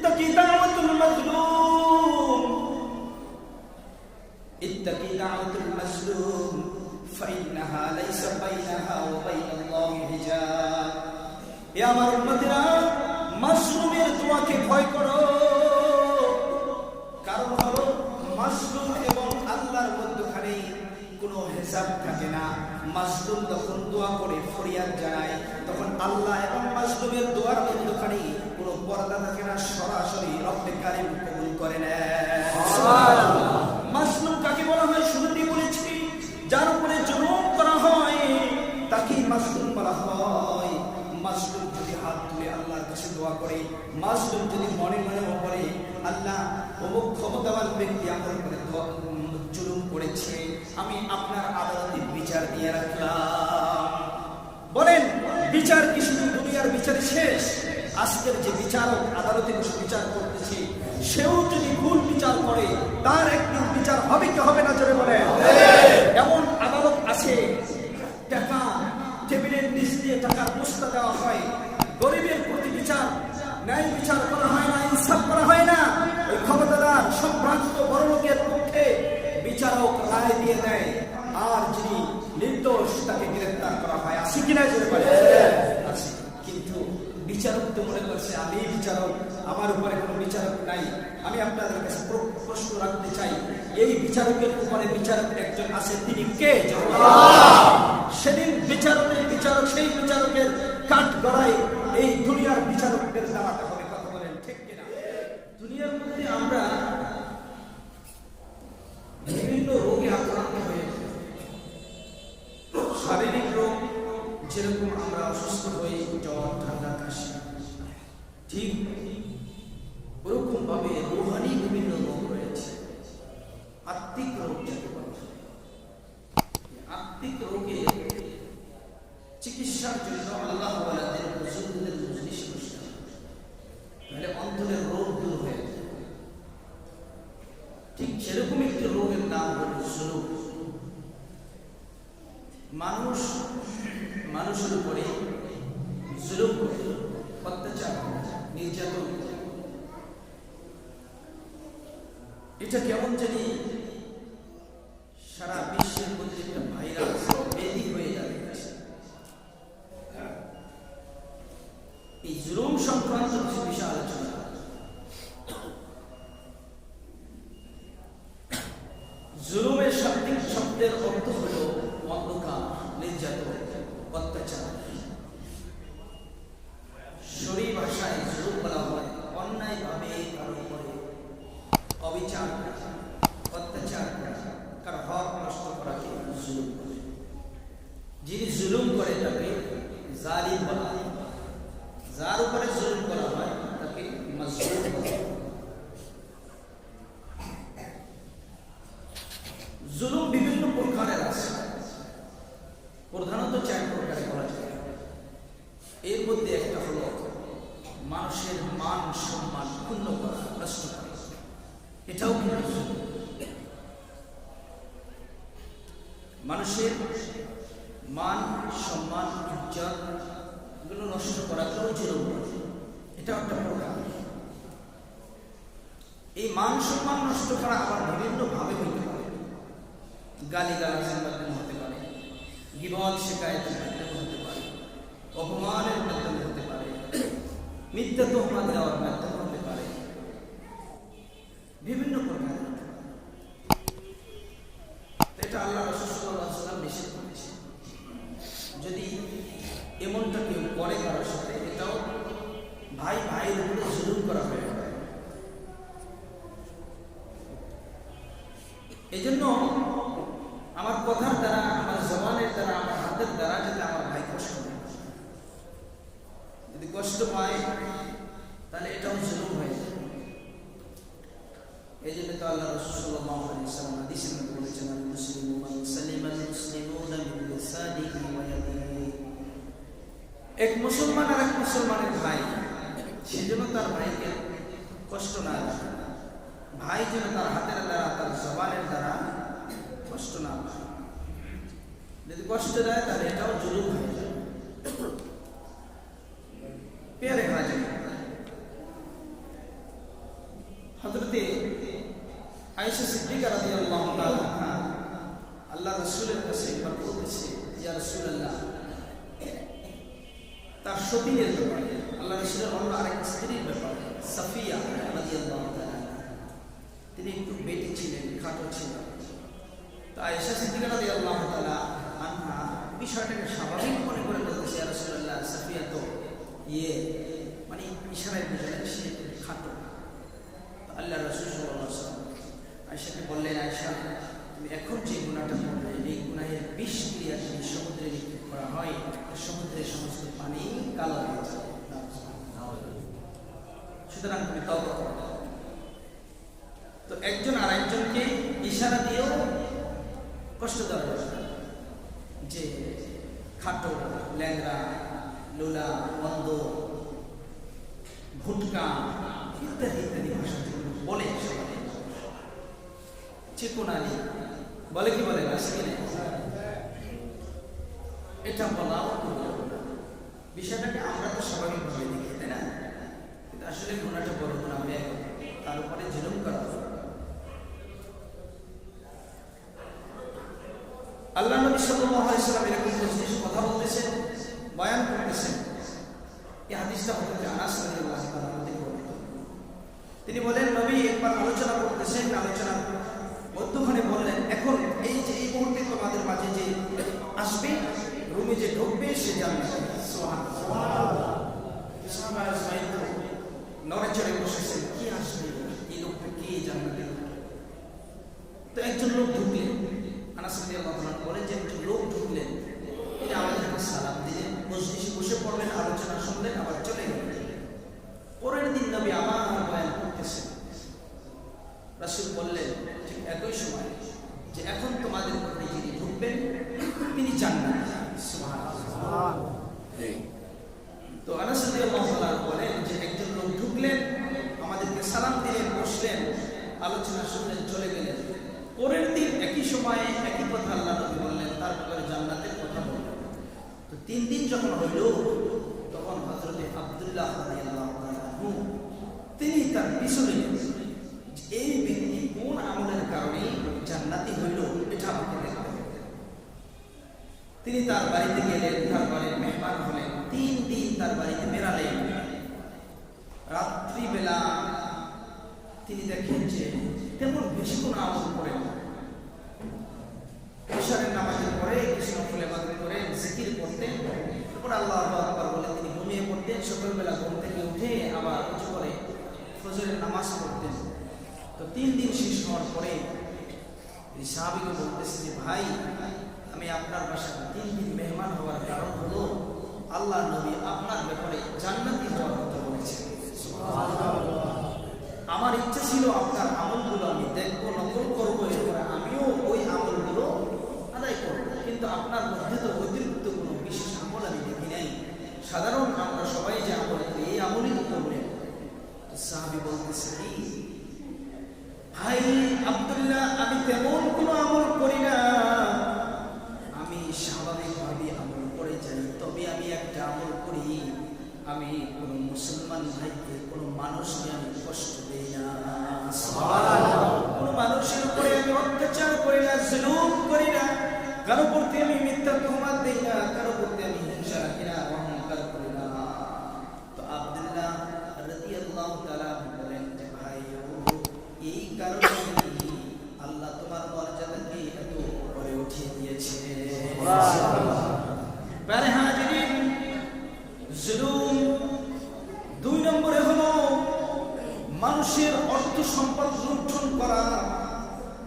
ইত্তাকি দাওয়াতুল মাজলুম, ইত্তাকি দাওয়াতুল মাজলুম ফাইন্নাহা লাইসা বাইনাহা ওয়া বাইনাল্লাহি হিজাব। হে আমার উম্মতেরা, মাজলুমের দোয়াকে ভয় করো। কারণ হলো মাজলুম এবং আল্লাহর মধ্যখানে কোনো হিসাব থাকে না। মাজলুম যখন দোয়া করে ফরিয়াদ জানায়, তখন আল্লাহ এবং মাজলুমের দোয়ার মধ্যখানে কোনো পর্দা থাকে না, সরাসরি রব্বে কারীম কবুল করে নেয়। সুবহানাল্লাহ। মাজলুম কাকে বলা হয় শুরুতে বলেছি, যার উপরে জুলুম করা হয় তাকেই মাজলুম বলা হয়। মাজলুম যদি হাত তুলে আল্লাহর কাছে দোয়া করে, মাজলুম যদি মনে মনে বলে আল্লাহ অমুক ক্ষমতাবান ব্যক্তি আমার উপরে জুলুম করেছে, আমি আপনার আদালতে বিচার দিয়ে রাখলাম। বলেন, বিচার কি শুধু দুনিয়ার বিচার শেষ? আজকের যে বিচারক আদালতে বসে বিচার করতেছে, সেও যদি ভুল বিচার করে তার একদিন বিচার হবে কি হবে না? জোরে বলেন। এমন আদালত আছে, টাকা টেবিলের নিচ দিয়ে টাকার বস্তা দেওয়া হয়, গরিবের প্রতি বিচার ন্যায় বিচার করা হয় না, ইনসাফ করা হয় না। ওই ক্ষমতাদার সম্ভ্রান্ত বড় লোকের পক্ষে বিচারক রায় দিয়ে দেয়, আর যিনি নির্দোষ তাকে গ্রেফতার করা হয়। আসি কিনা? জোরে বলেন। আছে। কিন্তু বিচারক তো মনে করছে আমি বিচারক, আমার উপরে কোনো বিচারক নাই। আমি আপনাদের কাছে প্রশ্ন রাখতে চাই, এই বিচারকের উপরে বিচারক একজন আছে, তিনি কে? সেদিন বিচারকের বিচারক, সেই বিচারকের কাঠ গড়ায় এই দুনিয়ার বিচারকদের দাঁড়াতে হবে। কথা বলেন ঠিক কিনা? দুনিয়ার মধ্যে আমরা বিভিন্ন রোগে আক্রান্ত হয়ে, শারীরিক রোগ যেরকম আমরা অসুস্থ হই, জ্বর, ঠান্ডা, কাশি, ঠিক ওরকম ভাবে রুহানি বিভিন্ন রোগ রয়েছে। আত্মিক রোগ যাকে বলা হয়, আত্মিক রোগে চিকিৎসার জন্য আল্লাহ ওয়ালাদের বুজুর্গদের মজলিস বসতে হয়, তাহলে অন্তরের রোগ দূর হয়ে যায়। ঠিক সেরকম একটি রোগের নাম হল জুলুম। মানুষ মানুষের উপরে জুলুম করে, অত্যাচার করে, নির্যাতন করে। এটা কেমন জানি সারা বিশ্বের মধ্যে একটা ভাইরাস ব্যাধি হয়ে দাঁড়িয়েছে। এই জুলুম সংক্রান্ত কিছু বিষয় আলোচনা। জুলুমের শাব্দিক শব্দের অর্থ হল অন্ধকার, নির্যাতন, অত্যাচার। শরীর ভাষায় জুলুম বলা হয় অন্যায় ভাবে কারো উপরে অবিচার, অত্যাচার, কারো হক নষ্ট করাকে জুলুম বলে। যিনি জুলুম করে তাকে জালিম বলা হয়, যার উপরে জুলুম করা হয় তাকে মাজলুম বলা হয়। জুলুম বিভিন্ন প্রকারের আছে, প্রধানত 4 প্রকারে বলা যায়। এর মধ্যে একটা হলো মানুষের মান সম্মান ক্ষুণ্ণ করা, নষ্ট করা। এটাও কিন্তু মানুষের মান সম্মান, ইজ্জত এগুলো নষ্ট করাকেও জুলুম বলে। এটাও একটা প্রকার। এই মান সম্মান নষ্ট করা আবার বিভিন্ন ভাবে হইতে পারে। গালিগালাজের মাধ্যমে হতে পারে, গীবত শিকায়েতের মাধ্যমে হতে পারে, অপমানের মাধ্যমে হতে পারে, মিথ্যা তোহমত দেওয়ার মাধ্যমে হতে পারে, বিভিন্ন প্রকার। এটা আল্লাহ রাসূল সাল্লাল্লাহু আলাইহি ওয়াসাল্লাম নিষেধ করেছেন। যদি এমনটা কেউ করে কারোর সাথে, এটাও ভাই ভাইয়ের উপরে জুলুম করা হয়ে যায়। এই জন্য আমার কথার দ্বারা, আমার জবানের দ্বারা, আমার হাতের দ্বারা যাতে আমার ভাই কষ্ট পায়, যদি কষ্ট পায় তাহলে এটাও জুলুম হয়ে যায়। এই জন্য তো আল্লাহ রাসূল সাল্লাল্লাহু আলাইহি ওয়াসাল্লাম হাদিসে বলেছেন, আল মুসলিমু মান সালিমাল মুসলিমুনা মিন লিসানিহি ওয়া ইয়াদিহি। এক মুসলমান আর এক মুসলমানের ভাই, সেজন্য তার ভাইকে কষ্ট না দেয়, ভাই যেন তার হাতের দ্বারা, তার জবানের দ্বারা কষ্ট না পায়। যদি কষ্ট দেয় তাহলে এটাও জুলুম হয়ে যায়। পেয়ারে ভাই, আয়েশা সিদ্দিকা রাদিয়াল্লাহু তাআলা আনহা আল্লাহ রাসূলের কাছে একবার বলতেছে, ইয়া রাসূলুল্লাহ, তার সতীনের ব্যাপারে, আল্লাহ রাসূলের অন্য আরেক স্ত্রীর ব্যাপারে, সাফিয়া রাদিয়াল্লাহু তাআলা, তিনি একটু বেটি ছিলেন, খাটো ছিলেন। তো আয়েশা সিদ্দিকা রাদিয়াল্লাহু তাআলা আনহা বিষয়টাকে স্বাভাবিক মনে করে বলতেছে, ইয়া রাসূলুল্লাহ, সাফিয়া তো মানে ইশারায় বুঝলেন সে খাটো। আল্লাহ রাসূল সাল্লাল্লাহু আলাইহি ওয়াসাল্লাম আয়েশাকে বললেন, আয়েশা, তুমি এখন যে গুনাহটা করলে, এই গুনাহের বিষ ক্রিয়া যদি সমুদ্রে নিক্ষেপ করা হয়, সমুদ্রের সমস্ত পানি কালো হয়ে যাবে, সুতরাং তুমি তওবা করো। তো একজন আরেকজনকে ইশারা দিয়েও কষ্ট দেওয়া যাবে, যে খাটো, ল্যাংড়া, লোলা, বন্ধ, ভুটকা ইত্যাদি ইত্যাদি ভাষা বলে, চিকনালি বলে, কি বলে না, এটা বলা বিষয়টাকে আমরা তো স্বাভাবিকভাবে দেখি, তাই না? কিন্তু আসলে গুনাহটা বড় গুনাহ হয়ে তার উপরে জুলুম করা। আল্লাহ নবী সাল্লাল্লাহু আলাইহি ওয়াসাল্লাম এরকম কথা বলতেছেন, বয়ান করতেছেন। এই হাদিসটা হযরত আনাস রাদিয়াল্লাহু তাআলা থেকে বর্ণিত। তিনি বলেন, নবী একবার আলোচনা করতেছেন, আলোচনার মধ্যখানে বললেন, এখন এই যে এই মুহূর্তে তোমাদের মাঝে যে আসবে, রুমে যে ঢুকবে, সে জান্নাতি। সুবহানাল্লাহ। সুবহানাল্লাহ। নড়েচড়ে বসেছেন, কি আসবে, এই লোকটা কে, জান্নাতি? তো একজন লোক ঢুকলেন, আনাস রাদিয়াল্লাহু তাআলা বলেন যে একজন লোক ঢুকলেন, তিনি আমাদেরকে সালাম দিলেন, মজলিসে বসে পড়লেন, আলোচনা শুনলেন, আবার চলে গেলেন। পরের দিন নবী আবার বয়ান করতেছেন। রাসূল বললেন ঠিক একই সময় যে এখন তোমাদের মধ্যে যিনি ঢুকবেন তিনি জান্নাতি। সুবহানাল্লাহ। তো আনাস রাদিয়াল্লাহু তাআলা বলেন যে একজন লোক ঢুকলেন, আমাদেরকে সালাম দিলেন, বসলেন, আলোচনা শুনলেন, চলে গেলেন। পরের দিন একই সময়ে একই কথা আল্লাহ নবী বললেন, তারপরে জান্নাতের কথা বললেন। তো 3 দিন যখন হইল, তখন হযরত আব্দুল্লাহ রাদিয়াল্লাহু তাআলা আনহু তিনি তার পিছনে, এই ব্যক্তি কোন আমলের কারণে জান্নাতি হইল, এটা আমাকে দেখতে হবে। তিনি তার বাড়িতে গেলেন, তার বাড়ির মেহমান হলেন, 3 দিন তার বাড়িতে বেড়ালেন। রাত্রিবেলা তিনি দেখেন যে তেমন বেশি কোনো আমল করেন না। ইশারের নামাজের পরে কিছু নফল ইবাদত করে জিকির করতেন, তারপর আল্লাহু আকবার বলে তিনি ঘুমিয়ে পড়তেন। সকালবেলা ঘুম থেকে উঠে আবার উঁচু করে ফজরের নামাজ পড়তেন। তো 3 দিন শেষ হওয়ার পরে এই সাহাবীকে বলতেছে যে, ভাই, আমি আপনার বাসায় 3 দিন মেহমান হওয়ার কারণ হলো আল্লাহ নবী আপনার ব্যাপারে জান্নাতি হওয়ার কথা বলেছেন। সুবহানাল্লাহ। আমার ইচ্ছা ছিল আপনার আমলগুলো আমি দেখবো, নকল করবো, এরপরে আমিও ওই আমলগুলো আদায় করবো, কিন্তু আপনার মধ্যে তো অতিরিক্ত কোনো বিশেষ আমল আমি দেখি নাই। সাধারণ আমরা সবাই যে আমল করি, এই আমলই তো করলেন। সাহাবী বলতেছে, কি ভাই আব্দুল্লাহ, আমি তেমন কোনো আমল করি না, আমি স্বাভাবিকভাবে আমল করে যাই। তবে আমি একটা আমল করি, আমি কোন মুসলমান ভাইকে, কোন মানুষকে আমি কষ্ট দেই না। সুবহানাল্লাহ। কোন মানুষের উপরে আমি অত্যাচার করি না, জুলুম করি না, কারো প্রতি আমি মিথ্যা তুহমাত দেই না, কারো প্রতি আমি হিংসা রাখি না, অহংকার করি না। তো আব্দুল্লাহ রাদিয়াল্লাহু তাআলা বলেন যে, ভাই, এই কারণে আল্লাহ তোমার মর্যাদাকে এত উপরে উঠিয়ে দিয়েছে। সুবহানাল্লাহ। প্যারে হাজিরিন, জুলুম 2 নম্বরে হলো মানুষের অর্থ সম্পদ লুণ্ঠন করা।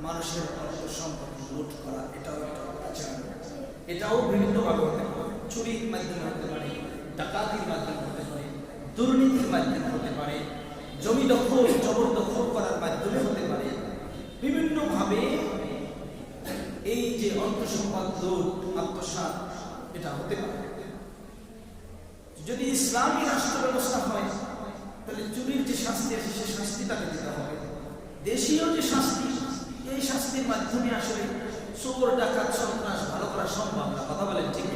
মানুষের অর্থ সম্পদ লুট করা, এটাও একটা অত্যাচার। এটাও বিভিন্নভাবে হতে পারে, চুরির মাধ্যমে হতে পারে, ডাকাতির মাধ্যমে হতে পারে, দুর্নীতির মাধ্যমে হতে পারে, জমি দখল জবরদখল করার মাধ্যমে হতে পারে। বিভিন্নভাবে এই যে অর্থ সম্পদ লুট, আত্মসাৎ, এটা হতে পারে। যদি ইসলামী রাষ্ট্র ব্যবস্থা হয়, তাহলে চুরির যে শাস্তি আছে সে শাস্তি তাকে দিতে হবে। দেশীয় যে শাস্তি, এই শাস্তির মাধ্যমে আসলে চোর, ডাকাত, সন্ত্রাস ভালো করা সম্ভব না। কথা বলেন ঠিক?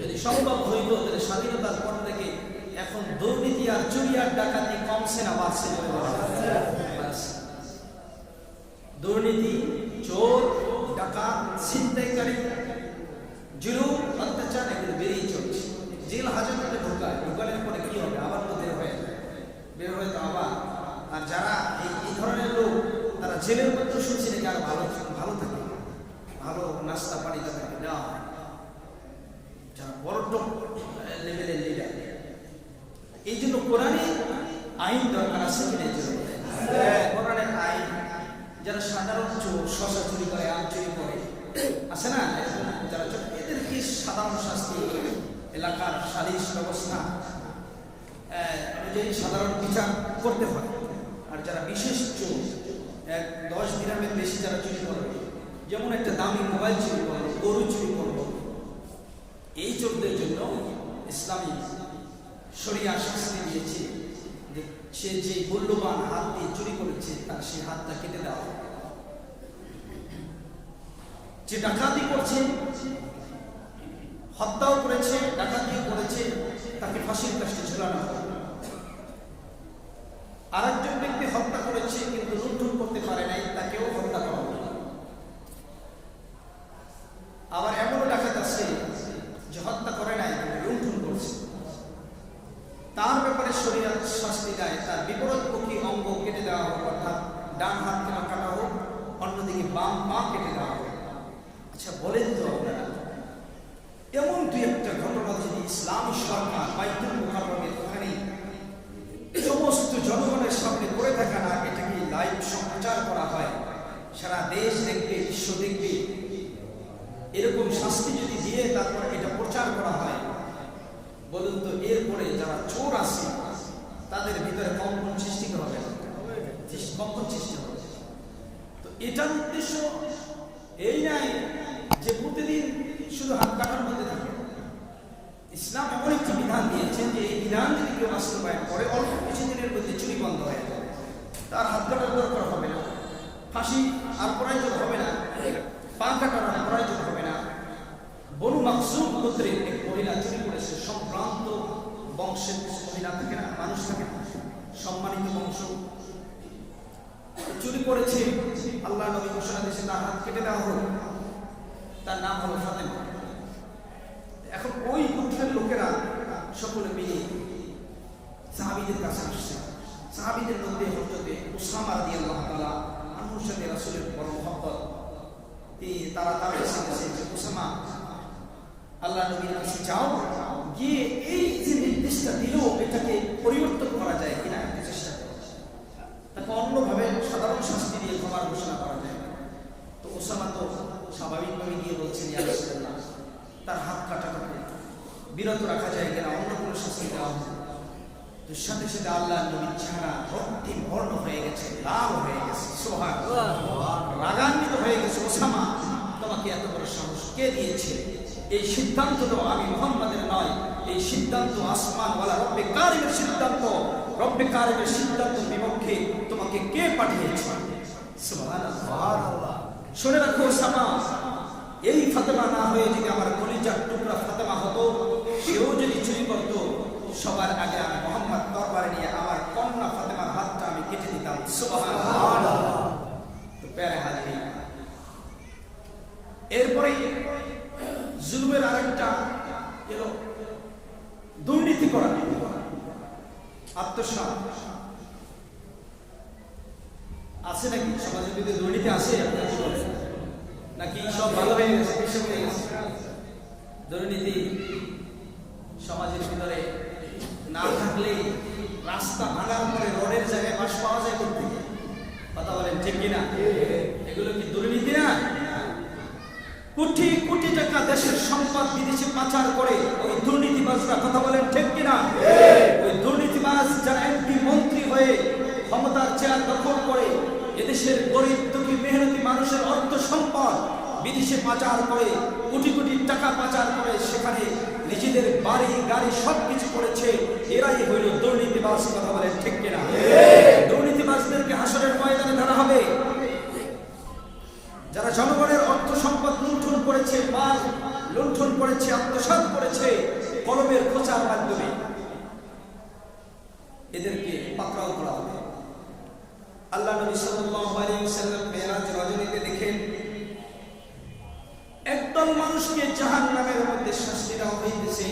যদি সম্ভব হইত, তাহলে স্বাধীনতার পর থেকে এখন দুর্নীতি আর চুরি আর ডাকাতি কমছে না বাড়ছে? দুর্নীতি, চোর, ডাকাত, ছিনতাইকারী, জুলুম, অত্যাচার এগুলো বেরিয়ে চলছে। জেল হাজতে ঢোকানোর পরে কি হবে? আবার তো বের হয়ে যায়, বের হয়ে তো আবার। আর যারা এই ধরনের লোক, তারা জেলের মধ্যে শুনছি নাকি আরো ভালো ভালো থাকে, ভালো নাস্তা পানি তাদেরকে দেওয়া হয়, যারা বড় টপ লেভেলের লিডার। এই জন্য কোরআনে আইন দরকার আছে কিনা? কোরআনের আইন। যারা সাধারণ চোর, শশা চুরি করে, আম চুরি করে, আছে না, যারা এদেরকে সাধারণ শাস্তি, এলাকার সালিশ ব্যবস্থা অনুযায়ী সাধারণ বিচার করতে হয়। আর যারা বিশেষ চোর, 10 দিরহামের বেশি যারা চুরি করবে, যেমন একটা দামি মোবাইল চুরি করলো, গরু চুরি করলো, এই চোরদের জন্য ইসলামী শরিয়া শাস্তি দিয়েছে যে সে যে মূল্যবান হাত দিয়ে চুরি করেছে তার সেই হাতটা কেটে দেওয়া। যে ডাকাতি করছে, হত্যাও করেছে, ডাকাতিও করেছে, তাকে ফাঁসির কাষ্টে ঝুলানো হবে। আরেকজন ব্যক্তি হত্যা করেছে কিন্তু লুণ্ঠন করতে পারে নাই, তাকেও হত্যা করা হবে। আবার এমনও ডাকাত আছে যে হত্যা করে নাই, লুণ্ঠন করছে, তার ব্যাপারে শরীয়ত শাস্তি দেয়, তার বিপরীতমুখী অঙ্গ কেটে দেওয়া হোক, অর্থাৎ ডান হাত কেটে কাটা হোক, অন্যদিকে বাম পা কেটে দেওয়া হোক। আচ্ছা বলেন তো আপনারা, এমন দুই একটা ঘটনা যদি ইসলামী সরকার বাইতুল মুকাররমের ওখানে সমস্ত জনগণের সামনে করে থাকে না, এটাকে লাইভ সম্প্রচার করা হয়, সারা দেশ দেখবে, বিশ্ব দেখবে, এরকম শাস্তি যদি দিয়ে তারপর এটা প্রচার করা হয়, বলুন তো এরপরে যারা চোর আছে তাদের ভিতরে কম্পন সৃষ্টি হবে না? কম্পন সৃষ্টি হবে। তো এটার উদ্দেশ্য এই নাই যে প্রতিদিন শুধু হাত কাটার মধ্যে থাকে। ইসলাম এমন একটি বিধান দিয়েছেন যে এই বিধান যদি কেউ বাস্তবায়ন করে, অল্প কিছু দিনের মধ্যে চুরি বন্ধ হয়ে যাবে, তার হাত কাটার দরকার হবে না, ফাঁসি আর প্রয়োজন হবে না, পা কাটার আর প্রয়োজন হবে না। বনু মাকসুম গোত্রের এক মহিলা চুরি করেছে, সম্ভ্রান্ত বংশের মহিলা থাকে না, মানুষ থাকে না, সম্মানিত বংশ, চুরি করেছে। আল্লাহ নবী ঘোষণা দিয়েছেন তার হাত কেটে দেওয়া হলো। তার নাম হলো ফাতেমা। এখন ওই গোত্রের লোকেরা সকলে মিলে সাহাবীদের কাছে আসছে। সাহাবীদের মধ্যে হযরতে উসামা রাদিয়াল্লাহু তাআলা আনহুর সাথে রাসূলের বড় মহব্বত। তারা তার কাছে গেছে যে উসামা, আল্লাহ নবীর কাছে যাও, গিয়ে এই যে নির্দেশটা দিল এটাকে পরিবর্তন করা যায় কিনা একটা চেষ্টা করো, তাকে অন্যভাবে সাধারণ শাস্তি দিয়ে ক্ষমার ঘোষণা করা যায়। তো ওসামা তো স্বাভাবিকভাবে গিয়ে বলছেন, ইয়া রাসূলুল্লাহ, তার হাত কাটাটাকে বিরত রাখা যায় কিনা, অন্য কোনো শাস্তি দেওয়া হবে। তো সাথে সাথে আল্লাহ নবীর চেহারা রক্তিম বর্ণ হয়ে গেছে, লাল হয়ে গেছে, রাগান্বিত হয়ে গেছে। ওসামা, তোমাকে এত বড় সাহস কে দিয়েছে? এই সিদ্ধান্ত তো আমি মুহাম্মাদের নয়, এই সিদ্ধান্ত আসমানওয়ালা রব্বে কারিমের সিদ্ধান্ত। রব্বে কারিমের সিদ্ধান্তের বিপক্ষে তোমাকে কে পাঠিয়েছে? সুবহানাল্লাহ। শুনে রাখো ওসামা, এই ফাতেমা না হয়ে যদি আমার কলিজার টুকরা ফাতেমা হতো, সেও যদি চুরি করতো, সবার আগে আমি মুহাম্মদ দরবারে নিয়ে আমার কন্যা ফাতেমার হাতটা আমি কেটে দিতাম। সুবহানাল্লাহ। তো প্যারে হাজির, এরপরে জুলুমের আরেকটা এলো দুর্নীতি করা, আত্মসাৎ। আছে নাকি সমাজের ভিতরে দুর্নীতি? আছে নাকি সব ভালো হয়ে গেছে, কৃষক হয়ে গেছে? দুর্নীতি সমাজের ভিতরে না থাকলে রাস্তা ভাঙার পরে রোডের জায়গায় বাস পাওয়া যায় করতে। কথা বলেন ঠিক কিনা? এগুলো কি দুর্নীতি না? কোটি কোটি টাকা দেশের সম্পদ বিদেশে পাচার করে ওই দুর্নীতিবাজরা, কথা বলেন ঠিক কিনা? ওই দুর্নীতিবাজ যারা এমপি মন্ত্রী হয়ে ক্ষমতার চেয়ার দখল করে এদেশের গরিব দুঃখী মেহনতি মানুষের অর্থ সম্পদ বিদেশে পাচার করে, কোটি কোটি টাকা পাচার করে, সেখানে নিজেদের বাড়ি গাড়ি সবকিছু করেছে, এরাই হইল দুর্নীতিবাজ। কথা বলেন ঠিক কিনা? দুর্নীতিবাজদেরকে হাসরের ময়দানে ধরা হবে। যারা জনগণের অর্থ সম্পদ লুণ্ঠন করেছে, মাল লুণ্ঠন করেছে, আত্মসাৎ করেছে কলমের খোঁচার মাধ্যমে, এদেরকে পাকড়াও করা হবে। আল্লাহ নবী সাল্লাল্লাহু আলাইহি ওয়াসাল্লাম মেরাজ দেখেন একদল মানুষকে জাহান্নামের মধ্যে শাস্তি দেওয়া হইতেছে,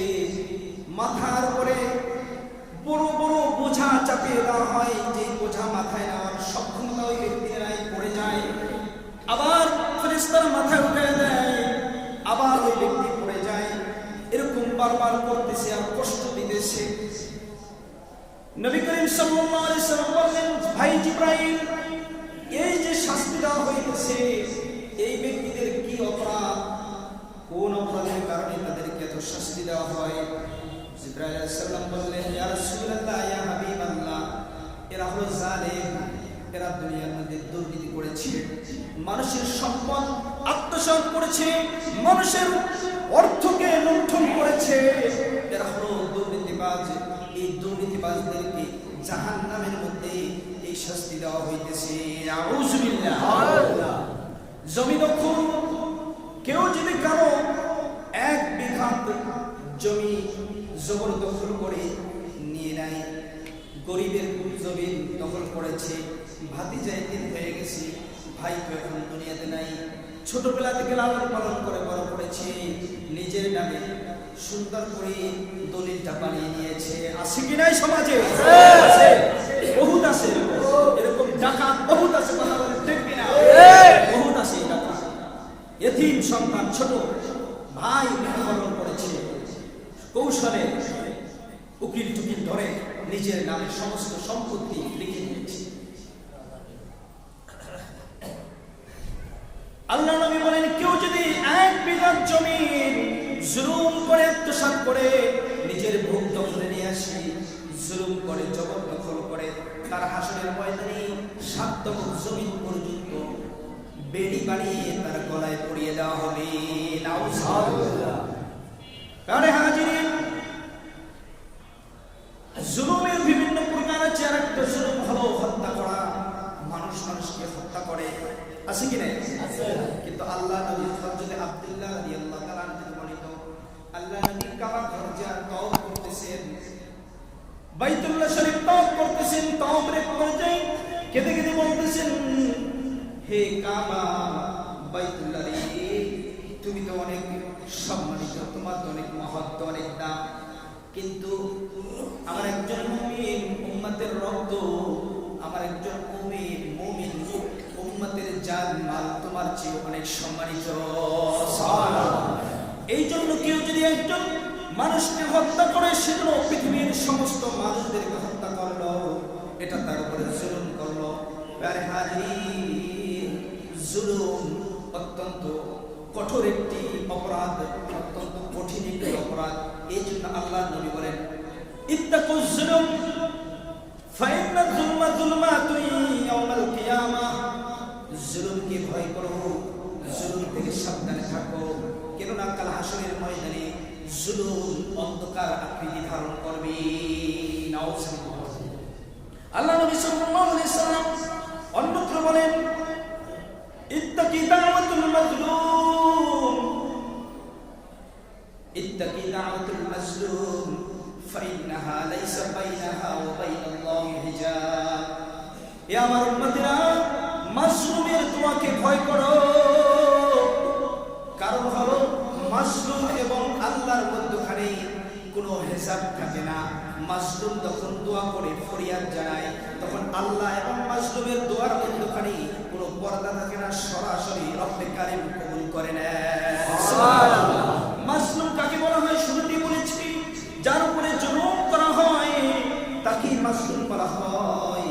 মাথার উপরে বড় বড় বোঝা চাপিয়ে দেওয়া হয়, যে বোঝা মাথায় নেওয়ার সক্ষমতা ওই ব্যক্তিরাই পড়ে যায়, আবার ফেরেশতারা মাথায় উঠে দেয়, আবার ওই ব্যক্তি পড়ে যায়, এরকম বারবার করতেছে আর কষ্ট দিতেছে। নবী করিম সাল্লাল্লাহু আলাইহি ওয়াসাল্লাম বললেন, ভাই জিবরাইল, এই যে শাস্তি দেওয়া হইতেছে এই ব্যক্তিদের কি অপরাধ, কোন অপরাধের কারণে তাদেরকে এত শাস্তি দেওয়া হয়? জিবরাইল আলাইহিস সালাম বললেন, ইয়া রাসূলুল্লাহ, ইয়া হাবিবাল্লাহ, এরা হলো জালেম, এরা দুনিয়ার মধ্যে দুর্নীতি করেছে, মানুষের সম্পদ আত্মসাৎ করেছে, মানুষের অর্থকে লুণ্ঠন করেছে, এরা হলো দুর্নীতিবাজ। এই দুর্নীতিবাজদেরকে জাহান্নামের মধ্যে এই শাস্তি দেওয়া হইতেছে। আউযুবিল্লাহ। জমি দখল, কেউ যদি কারো 1 বিঘা জমি জবরদখল করে নিয়ে নেয়, গরিবের জমি দখল করেছে, ভাতিজা এতিম হয়ে গেছে, ভাই তো এখন দুনিয়াতে নাই, ছোটবেলা থেকে লালন পালন করে বড় করেছে, নিজের নামে সুন্দর করে দলিলটা বানিয়ে নিয়েছে। আছে কি নাই সমাজে? আছে, বহুত আছে, এরকম ডাকাত বহুত আছে, কথা বলে ঠিক কিনা? বহুত আছে ডাকাত। এতিম সন্তান ছোট ভাই মৃত্যুবরণ করেছে, কৌশলে উকিল টুকিল ধরে নিজের নামে সমস্ত সম্পত্তি লিখে নিয়েছে। আল্লাহ নবী বলেন, কেউ যদি 1 বিঘা জমি জুলুম করে আত্মসাৎ করে নিজের ভোগ দখলে নিয়ে আসে, জুলুম করে জবরদখল করে, তার হাসরের ময়দানে 7 তবক জমিন পর্যন্ত বেড়ি বানিয়ে তার গলায় পরিয়ে দেওয়া হবে। নাউজুবিল্লাহ। কারে হাজিরিন, জুলুমের বিভিন্ন প্রকার আছে। আর একটা জুলুম হলো হত্যা করা, মানুষ মানুষকে হত্যা করে, আছে কি নাই? আছে। কিন্তু আল্লাহ নবী হযরত আব্দুল্লাহ রাদিয়াল্লাহু তাআলা আনহু বর্ণিত, আল্লাহ নবী কাবা ঘর যা তওয়াফ করতেছেন, বাইতুল্লাহ শরীফ তওয়াফ করতেছেন, তওয়াফের পর্যায়ে কেঁদে কেঁদে বলতেছেন, হে কাবা, বাইতুল্লাহ রে, তুমি তো অনেক সম্মানিত, তোমার তো অনেক মহত্ব, অনেক দাম, কিন্তু আমার একজন মুমিন উম্মতের রক্ত, আমার একজন মুমিন উম্মতের জান মাল তোমার চেয়ে অনেক সম্মানিত। এই জন্য কেউ যদি একজন মানুষকে হত্যা করে, সেগুলো পৃথিবীর সমস্ত মানুষদেরকে হত্যা করলো, এটা তার উপরে জুলুম করলো। প্যারে হাজির, জুলুম অত্যন্ত কঠোর একটি অপরাধ, অত্যন্ত কঠিন একটি অপরাধ। এই জন্য আল্লাহ নবী বলেন, ইত্তাকুজ জুলুম ফাইন্না যুলমা যুলমাতুন ইয়াউমাল কিয়ামাহ, জুলুমকে ভয় করো, জুলুম থেকে সাবধানে থাকো, কেননা কাল হাসরের ময়দানে জুলুম অন্ধকার আকৃতি ধারণ করবে। নাউজুবিল্লাহ। আল্লাহ নবী সাল্লাল্লাহু আলাইহি সাল্লাম অন্যত্র বলেন, ইত্তাকি দাওয়াতুল মাজলুম, ইত্তাকি দাওয়াতুল মাজলুম ফাইন্নাহা লাইসা বাইনাহা ওয়া বাইনাল্লাহি হিজাব। এ আমার উম্মতিরা, মাজলুমের দোয়াকে ভয় করো, কারণ হলো মাজলুম এবং আল্লাহর মধ্যখানে কোনো হিসাব থাকে না। মাজলুম যখন দোয়া করে ফরিয়াদ জানায়, তখন আল্লাহ এবং মাজলুমের দোয়ার মধ্যখানে কোনো পর্দা থাকে না, সরাসরি রব্বে কারীম কবুল করে নেয়। সুবহানাল্লাহ। মাজলুম কাকে বলা হয়? শুরুতে বলেছি, যার উপরে জুলুম করা হয় তাকে মাজলুম বলা হয়।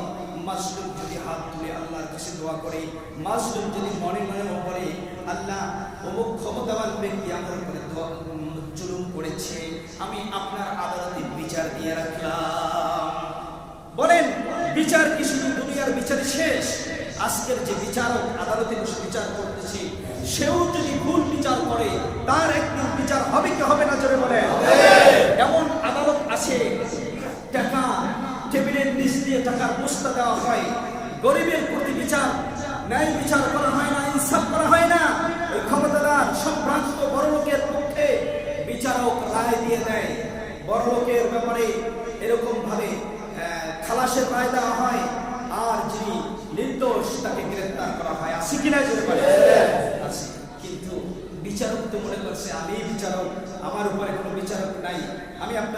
মাজলুম যদি হাত তুলে আল্লাহর কাছে দোয়া করে, মাজলুম যদি মনে মনে বলে, আল্লাহ অমুক ক্ষমতাবান ব্যক্তি আমার উপরে জুলুম করেছে, আমি আপনার আদালতে বিচার দিয়ে রাখলাম। বলেন, বিচার কি শুধু দুনিয়ার বিচার শেষ? আজকের যে বিচারক আদালতে বসে বিচার করতেছে, সেও যদি ভুল বিচার করে, তার একদিন বিচার হবে কি হবে না? জোরে বলে। এমন আদালত আছে, টাকা টেবিলের নিচ দিয়ে টাকার বস্তা দেওয়া হয়, গরিবের প্রতি বিচার, ন্যায় বিচার করা হয় না, ইনসাফ করা হয় না। ওই ক্ষমতাদার সম্ভ্রান্ত বড় লোকের পক্ষে বিচারক রায় দিয়ে দেয়, বড় লোকের ব্যাপারে এরকম ভাবে খালাসের রায় দেওয়া হয়, আর যিনি নির্দোষ তাকে গ্রেফতার করা হয়। আসি কিনা? জোরে বলে।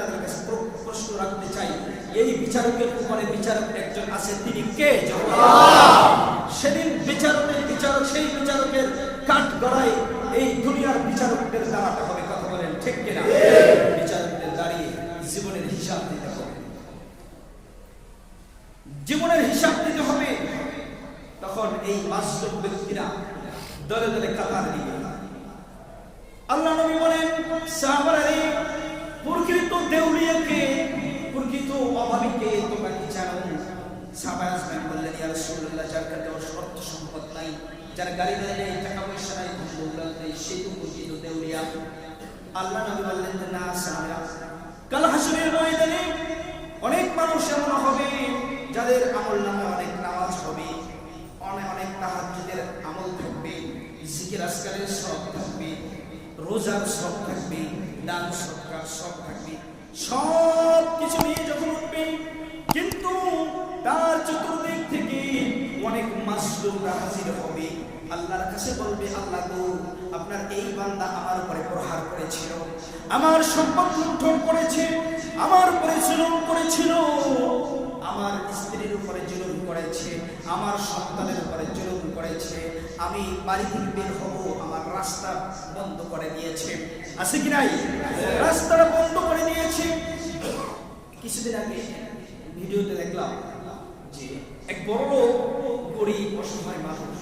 আপনাদের কাছে প্রশ্ন রাখতে চাই, এই বিচারকের উপরে বিচারক একজন আছে, তিনি কে? সেদিন বিচারক সেই বিচারকের কাঠ গড়ায় এই দুনিয়ার বিচারকদের দাঁড়াতে হবে। কথা বলেন ঠিক কিনা? বিচারকদের দাঁড়িয়ে জীবনের হিসাব দিতে হবে, জীবনের হিসাব দিতে হবে। তখন এই মাসলুক ব্যক্তিরা দলে দলে কাতার দিবে। আল্লাহ নবী বলেন, সাহাবারা, প্রকৃত দেউলিয়াকে, প্রকৃত অভাবীকে তোমরা কি জানো? সাহাবায়ে আজমাইন বললেন, ইয়া রাসূলুল্লাহ, যার কাছে অর্থ সম্পদ নাই, যার গাড়ি নেই, টাকা পয়সা নাই, দৌলত নেই, সে তো প্রকৃত দেউলিয়া। আল্লাহ নবী বললেন, না সাহাবারা, কাল হাসরের ময়দানে অনেক মানুষ এমন হবে যাদের আমলনামে অনেক নামাজ হবে, অনেক তাহাজ্জুদের আমল থাকবে, জিকির আজকারের সব থাকবে, রোজার সব থাকবে, দান সদকার সব থাকবে, সব কিছু নিয়ে যখন উঠবে, কিন্তু তার চতুর্দিক থেকে অনেক মাসলুকরা হাজির হবে। আল্লাহর কাছে বলবে, আল্লাহ গো, আপনার এই বান্দা আমার উপরে প্রহার করেছিল, আমার সম্পদ লুণ্ঠন করেছে, আমার উপরে জুলুম করেছিল, আমার স্ত্রীর উপরে জুলুম করেছে, আমার সন্তানের উপরে জুলুম করেছে, আমি বাড়ি থেকে বের হব, আমার রাস্তা বন্ধ করে দিয়েছে। আছে কি নাই? রাস্তাটা বন্ধ করে দিয়েছে। কিছুদিন আগে ভিডিওতে দেখলাম যে এক বড় গরিব অসহায় মানুষ,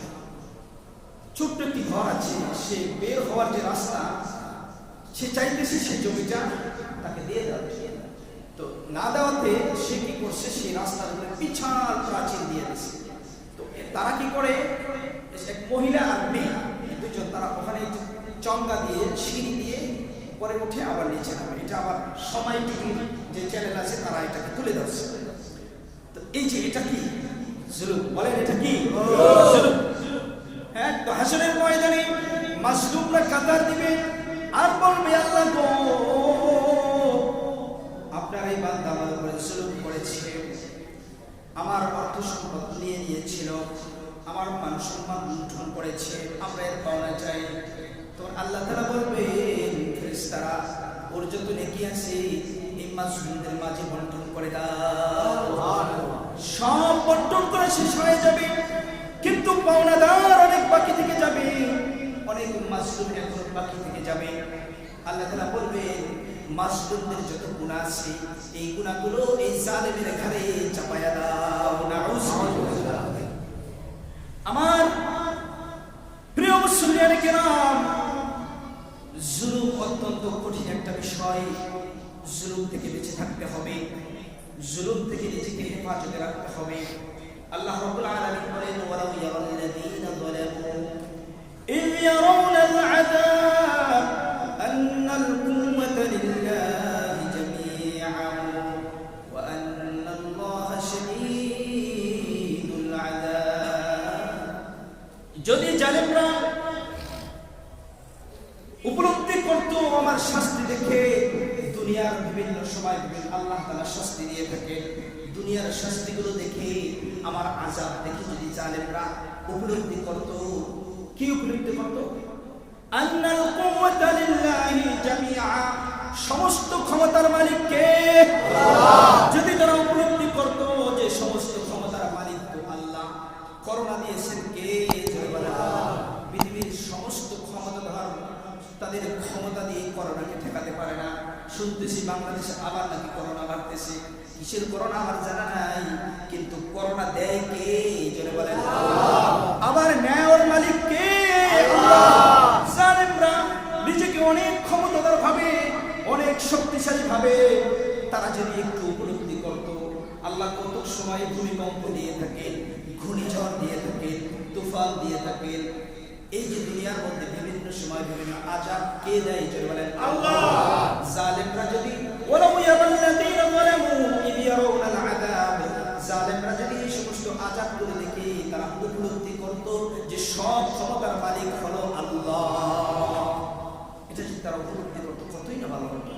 ছোট্ট একটি ঘর আছে, সে বের হওয়ার যে রাস্তা, সে চাইতেছে সে জমিটা তাকে দিয়ে দেওয়া, তো না দেওয়াতে সে কি করছে, সেই রাস্তার উপরে বিশাল প্রাচীর দিয়ে দিচ্ছে। তো তারা কি করে, এক মহিলা আর মেয়ে দুজন, তারা ওখানে চঙ্গা দিয়ে সিঁড়ি দিয়ে পরে উঠে আবার নিচে নামে। এটা আবার সময় টিভি যে চ্যানেল আছে তারা এটাকে তুলে ধরছে। তো এই যে এটা কি জুলুম, বলেন এটা কি জুলুম? হ্যাঁ, তো হাসরের ময়দানে মাসলুকরা কাতার দিবে আর বলবে, আল্লাহ গো, আপনার এই বান্দা আমার উপরে জুলুম করেছে, আমার অর্থ সম্পদ নিয়ে নিয়েছিল, আমার মান সম্মান লুণ্ঠন করেছে, আমরা এর পাওনা চাই। তো আল্লাহ তাআলা বলবেন, ফেরেশতারা, ওর যত নেকি আছে এই মাসলুকদের মাঝে বন্টন করে দাও। সব বন্টন করে শেষ হয়ে যাবে, কিন্তু পাওনাদার অনেক বাকি থেকে যাবে, অনেক মাসলুক এখন বাকি থেকে যাবে। আল্লাহ তাআলা বলবেন, মাসলুকদের যত গুনাহ আছে এই গুনাহগুলো এই জালেমের ঘাড়ে চাপায়া দাও। নাউযুবিল্লাহ। আমার প্রিয় মুসলিয়ানে কেরাম, জুলুম অত্যন্ত কঠিন একটা বিষয়। জুলুম থেকে বেঁচে থাকতে হবে, জুলুম থেকে নিজেকে হেফাজতে রাখতে হবে। আল্লাহ রাব্বুল আলামিন বলেন, ওয়ালাউ ইয়ারাল্লাযীনা যালামু ইয ইয়ারাউনাল আযাব আন্নাল কুওয়াতা লিল্লাহি জামিআন ওয়া আন্নাল্লাহা শাদীদুল আযাব। যদি জালেমরা উপলব্ধি করত আমার শাস্তি দেখে, দুনিয়ার বিভিন্ন সময় বিভিন্ন আল্লাহ তাআলা শাস্তি দিয়ে থাকে, দুনিয়ার শাস্তিগুলো দেখে, আমার আযাব দেখে যদি জালেমরা উপলব্ধি করত, কি উপলব্ধি করত? আন্নাল কুওয়াতা লিল্লাহি জামিআ, সমস্ত ক্ষমতার মালিক কে? আল্লাহ। যদি তারা উপলব্ধি করত যে সমস্ত ক্ষমতার মালিক তো আল্লাহ, করোনা দিয়েছেন কে? পৃথিবীর সমস্ত ক্ষমতাধর তাদের ক্ষমতা দিয়ে করোনাকে ঠেকাতে পারে না। শুনতেছি বাংলাদেশে আবার নাকি করোনা বাড়তেছে। কিসের করোনা আমার জানা নাই, কিন্তু করোনা দেয় কে? জোরে বলেন আল্লাহ। আবার ন্যায়ের মালিক কে? আল্লাহ। জালেমরা নিজেকে অনেক ক্ষমতাধর ভাবে, অনেক শক্তিশালী ভাবে, তারা যদি একটু উপলব্ধি করত, আল্লাহ কত সময় ভূমিকম্প দিয়ে থাকেন, ঘূর্ণিঝড় দিয়ে থাকেন, তুফান দিয়ে থাকেন। এই যে দুনিয়ার মধ্যে বিভিন্ন সময় বিভিন্ন আযাব কে দেয়? জোরে বলেন আল্লাহ। জালেমরা যদি ওয়ালাউ ইয়ারাল্লাযীনা যালামু ইয ইয়ারাউনাল আযাব, জালেমরা যদি এই সমস্ত আযাবগুলো দেখে তারা উপলব্ধি করত যে সব ক্ষমতার মালিক হলো আল্লাহ, এটা যদি তারা উপলব্ধি করত, কতই না ভালো হতো।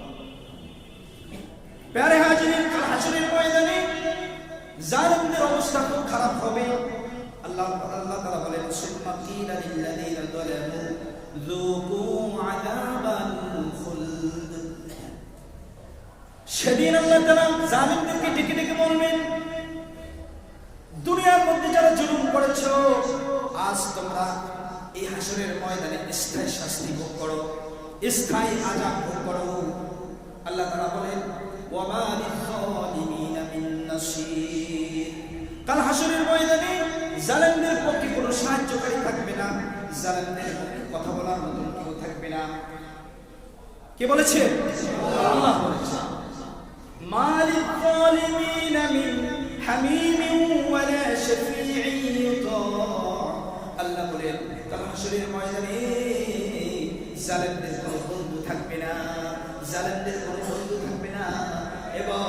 প্যারে হাজিরিন, কাল হাসরের ময়দানে জালেমদের অবস্থা খুব খারাপ হবে। আল্লাহ তাআলা বলেন, সুম্মা কিলা লিল্লাযীনা যালামু যুকু আযাবাল খুলদ। সেদিন আল্লাহ তাআলা জালিমদেরকে ডেকে ডেকে বলবেন, দুনিয়ার মধ্যে যারা জুলুম করেছো, আজ তোমরা এই হাসরের ময়দানে স্থায়ী শাস্তি ভোগ করো, স্থায়ী আযাব ভোগ করো। আল্লাহ তাআলা বলেন, ওয়া মা লিয-যালিমিনা মিন নাসীর। কাল হাসরের ময়দানে জালেমদের পক্ষে কোনো সাহায্যকারী থাকবে না, জালেমদের পক্ষে কথা বলার মতো কেউ থাকবে না। কে বলেছে? আল্লাহ বলেছে, মা লিয-যালিমিনা মিন হামিমিন ওয়ালা শাফীঈন ইউতা। আল্লাহ বলেন, কাল হাসরের ময়দানে জালেমদের কোনো বন্ধু থাকবে না, জালেমদের কোনো বন্ধু থাকবে না, এবং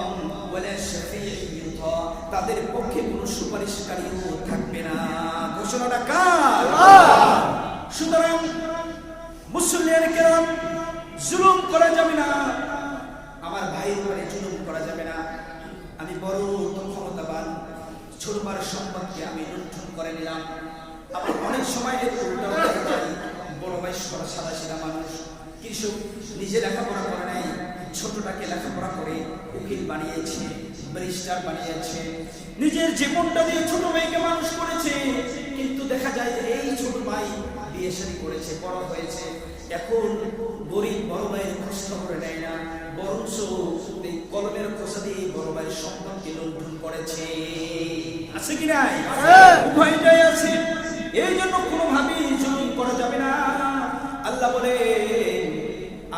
ওয়ালা শাফীঈন ইউতা, তাদের পক্ষে কোনো সুপারিশকারীও থাকবে না। ঘোষণাটা কার? আল্লাহ। সুতরাং মুসলিম কেরাম, জুলুম করা যাবে না, আমার ভাইয়ের উপরে জুলুম করা যাবে না। আমি বড় ক্ষমতাবান, ছোটবার সম্পদকে আমি লুণ্ঠন করে নিলাম। আবার অনেক সময় বড় ভাই সাদা সিধা মানুষ, কৃষক, নিজে লেখাপড়া করে নাই, ছোটটাকে লেখাপড়া করে উকিল বানিয়েছে, ব্যারিস্টার বানিয়েছে, নিজের জীবনটা দিয়ে ছোট ভাইকে মানুষ করেছে। কিন্তু দেখা যায় যে এই ছোট ভাই বিয়ে শাদী করেছে, বড় হয়েছে, এখন গরিব বড় ভাইয়ের খোঁজ খবর নেয় না, বরঞ্চ কলমের খোঁজা দিয়ে বড় ভাইয়ের সম্পদকে লুণ্ঠন করেছে। আছে কি নাই? উভয়টাই আছে। এই জন্য কোনোভাবেই জুলুম করা যাবে না। আল্লাহ বলে,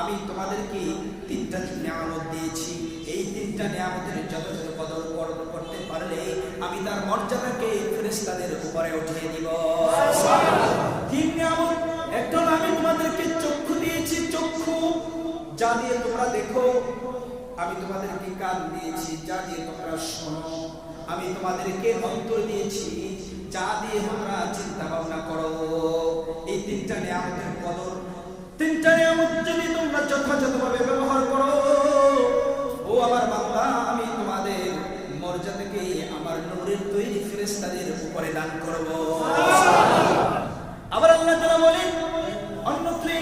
আমি তোমাদেরকে তিনটা নিয়ামত দিয়েছি, এই তিনটা নিয়ামতের যথাযথ কদর করতে পারলে আমি তার মর্যাদাকে ফেরেশতাদের উপরে উঠিয়ে দিব। তিন নিয়ামত, একটা আমি তোমাদেরকে চক্ষু দিয়েছি, চক্ষু যা দিয়ে তোমরা দেখো। আমি তোমাদেরকে কান দিয়েছি, যা দিয়ে তোমরা শোনো। আমি তোমাদেরকে অন্তর দিয়েছি, যা দিয়ে তোমরা চিন্তা ভাবনা করো। এই তিনটা নিয়ামতের কদর, তিনটা নিয়ামত যদি তোমরা যথাযথভাবে ব্যবহার করো, ও আমার বান্দা, আমি তোমাদের মর্যাদাকে আমার নূরের তৈরি ফেরেশতাদের উপরে দান করব। আবার আল্লাহ তাআলা বলেন অন্যত্রে,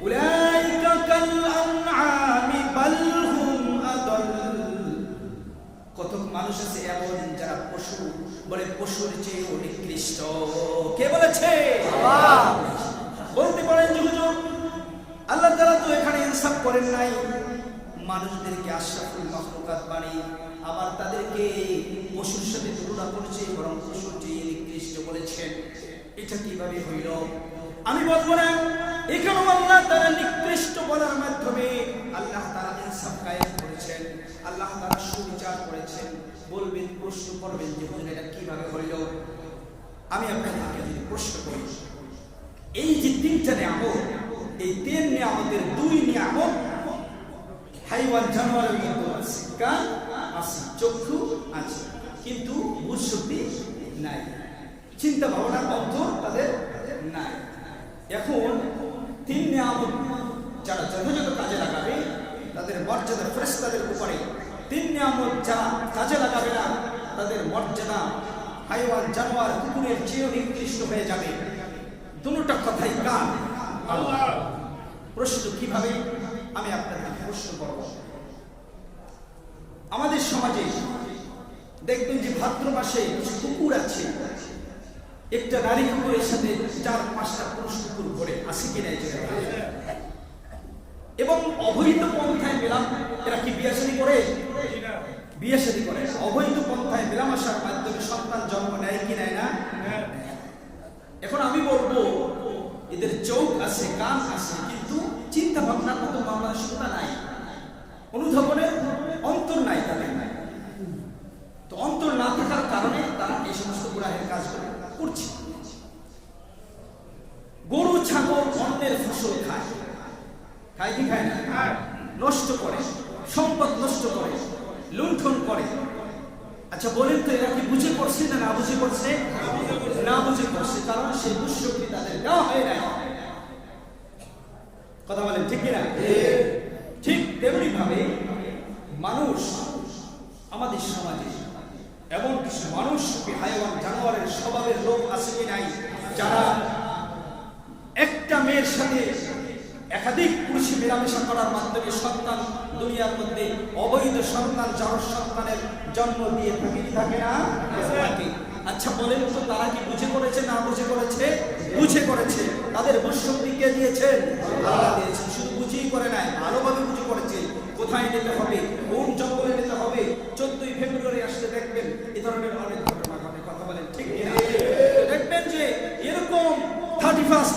উলাইকা কাল আনআমি বাল হুম আদাল। কত মানুষ আছে এমন যারা পশু, বলে পশুর চেয়ে নিকৃষ্ট। কে বলেছে? আল্লাহ। বলতে পারেন যে হুজুর, আল্লাহ তাআলা তো এখানে ইনসাফ করেন নাই, মানুষদেরকে আশরাফুল মাখলুকাত বানিয়ে আবার তাদেরকে পশুর সাথে তুলনা করেছে, বরং পশুর চেয়ে নিকৃষ্ট বলেছেন। এটা কিভাবে হইল? আমি বলবো না, এখানেও আল্লাহ তাআলা নিকৃষ্ট বলার মাধ্যমে আল্লাহ তাআলা ইনসাফ কায়েম করেছেন, আল্লাহ তাআলা সুবিচার করেছেন। বলবেন, প্রশ্ন করবেন যে হুজুর এটা কিভাবে হইল? আমি আপনাদেরকে যদি প্রশ্ন করি, এই যে তিনটা নিয়ামত, এই তিন নিয়ামতের দুই নিয়ামত হাইওয়ান জানোয়ারের মতো আছে, কান আছে, চক্ষু আছে, কিন্তু বুঝ শক্তি নাই, চিন্তা ভাবনা অন্তর তাদের নাই। এখন তিন নিয়ামত যারা যথাযথ কাজে লাগাবে তাদের মর্যাদা ফেরেশতাদের উপরে, তিন নিয়ামত যারা কাজে লাগাবে না তাদের মর্যাদা হাইওয়ান জানোয়ার কুকুরের চেয়েও নিকৃষ্ট হয়ে যাবে। দুটোটা কথাই কান। আল্লাহ। প্রশ্ন কিভাবে? আমি আপনাদের প্রশ্ন করব। আমাদের সমাজে দেখবেন যে ভাদ্র মাসে কিছু কুকুর আছে, একটা নারী কুকুরের সাথে 4-5টা পুরুষ কুকুর ঘোরে, আছে কিনা? এবং অবৈধ পন্থায় মেলাম, এরা কি বিয়ে শাদী করে? বিয়ে শাদী করে। অবৈধ পন্থায় মেলামেশার মাধ্যমে সন্তান জন্ম নেয় কি নেয় না? এখন আমি বলবো, এদের চোখ আছে, কান আছে, কিন্তু চিন্তা ভাবনার মতো মানসিকতা নাই, অনুধাবনের অন্তর নাই তাদের। তো অন্তর না থাকার কারণে তারা এই সমস্ত গুনাহের কাজ করছে। গরু ছাগল অন্যের ফসল খায়, খায় কি খায় না? নষ্ট করে, সম্পদ নষ্ট করে, লুণ্ঠন করে। আচ্ছা বলেন তো, এরা কি বুঝে পড়ছে না না বুঝে পড়ছে? না বুঝে পড়ছে, কারণ সে বুঝশক্তি তাদের দেওয়া হয় না। কথা বলেন ঠিক কিনা? ঠিক তেমনি ভাবে মানুষ, আমাদের সমাজে এমন কিছু মানুষ, হাইওয়ান জানোয়ারের স্বভাবের লোক আছে কি নাই, যারা একটা মেয়ের সাথে একাধিক পুরুষে মেলামেশা করার মাধ্যমে সন্তান দুনিয়ার মধ্যে অবৈধ সন্তান যার সন্তানের জন্ম দিয়ে থাকে না থাকে। আচ্ছা বলেন তো তারা কি বুঝে করেছে না বুঝে করেছে? বুঝে করেছে। তাদের বুঝশক্তি কে দিয়েছেন? আল্লাহ দিয়েছেন। শুধু বুঝেই করে নাই, ভালোভাবে বুঝে করেছে। কোথায় নিতে হবে, কোন জঙ্গলে নিতে হবে। 14ই ফেব্রুয়ারি আসলে দেখবেন এই ধরনের অনেক ঘটনা ঘটে। কথা বলেন ঠিক কিনা? দেখবেন যে এরকম 31st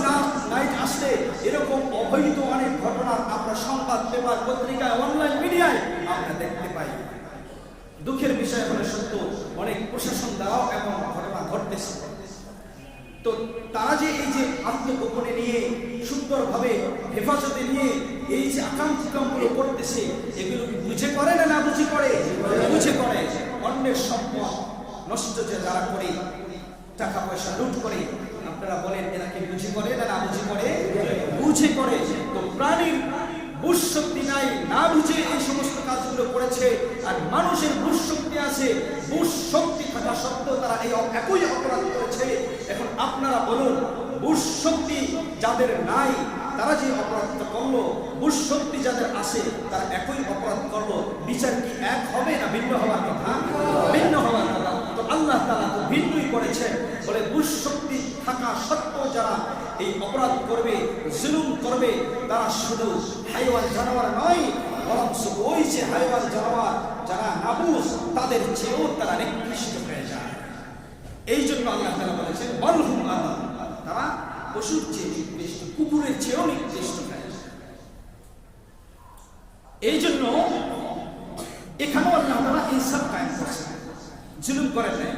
নাইট আসলে এরকম অবৈধ অনেক ঘটনা আমরা সংবাদ পেপার পত্রিকায় অনলাইন মিডিয়ায় আমরা দেখতে পাই। দুঃখের বিষয় হলো সত্য, অনেক প্রশাসন দ্বারাও এমন ঘটনা ঘটতেছে। তো তারা যে এই যে আত্মগোপনে নিয়ে সুন্দরভাবে হেফাজতে নিয়ে এই যে আকাঙ্ক্ষাগুলো করতেছে, এগুলো কি বুঝে করে না না বুঝে করে? বুঝে করে। অন্যের সম্পদ নষ্ট যে যারা করে, টাকা পয়সা লুট করে, আপনারা বলেন এরা কি বুঝে করে না না বুঝে করে? বুঝে করে। তো প্রাণীর বুঝ শক্তি নাই, না বুঝে এই সমস্ত কাজগুলো করেছে। আর মানুষের বুঝ শক্তি আছে, বুঝ শক্তি থাকা সত্ত্বেও তারা এই একই অপরাধ করেছে। এখন আপনারা বলুন, বুঝ শক্তি যাদের নাই তারা যে অপরাধটা করলো, বুঝ শক্তি যাদের আছে তারা একই অপরাধ করলো, বিচার কি এক হবে না ভিন্ন হওয়ার কথা? ভিন্ন হওয়ার কথা। তো আল্লাহ তাআলা তো ভিন্নই করেছেন। বলে বুঝ শক্তি থাকা সত্ত্বেও যারা এই অপরাধ করবে, জুলুম করবে, তারা শুধু হাইওয়ান জানোয়ার নয়, বরং ওই যে হাইওয়ান জানোয়ার যারা নাবুজ তাদের চেয়েও তারা নিকৃষ্ট হয়ে যায়। এই জন্য আল্লাহ তাআলা বলেছেন বলহুম আযাব, তারা পশুর চেয়ে নিকৃষ্ট, কুকুরের চেয়েও নিকৃষ্ট হয়ে যায়। এই জন্য এখানেও আল্লাহ তাআলা ইনসাফ কায়েম করেছেন, জুলুম করেন নাই,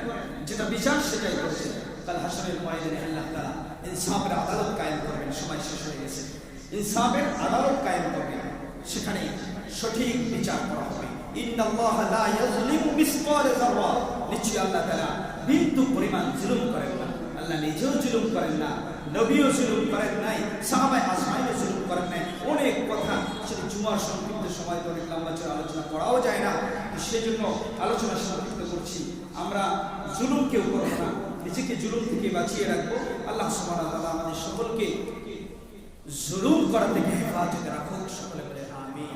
যেটা বিচার সেটাই করেছেন। কাল হাশরের ময়দানে আল্লাহ তাআলা ইনসাফের আদালত কায়েম করবেন। সময় শেষ হয়ে গেছে। ইনসাফের আদালত কায়েম করবেন, সেখানে সঠিক বিচার করা হবে। ইন্নাল্লাহা লা ইয়াযলিমু মিসকালা যাররা, নিশ্চয়ই আল্লাহ তাআলা বিন্দু পরিমাণ জুলুম করেন না। আল্লাহ নিজেও জুলুম করেন না, নবীও জুলুম করেন নাই, সাহাবায়ে আজমাইনও জুলুম করেন নাই। অনেক কথা, সেটা জুমার সংক্ষিপ্ত সময় তো অনেক লম্বা চড়া আলোচনা করাও যায় না, সেজন্য আলোচনা সংক্ষিপ্ত করছি। আমরা জুলুম কেউ করব না, নিজেকে জুলুম থেকে বাঁচিয়ে রাখবো। আল্লাহ সুবহানাহু ওয়া তাআলা আমাদের সকলকে জুলুম করা থেকে হেফাজতে রাখুক। সকলে বলে আমিন।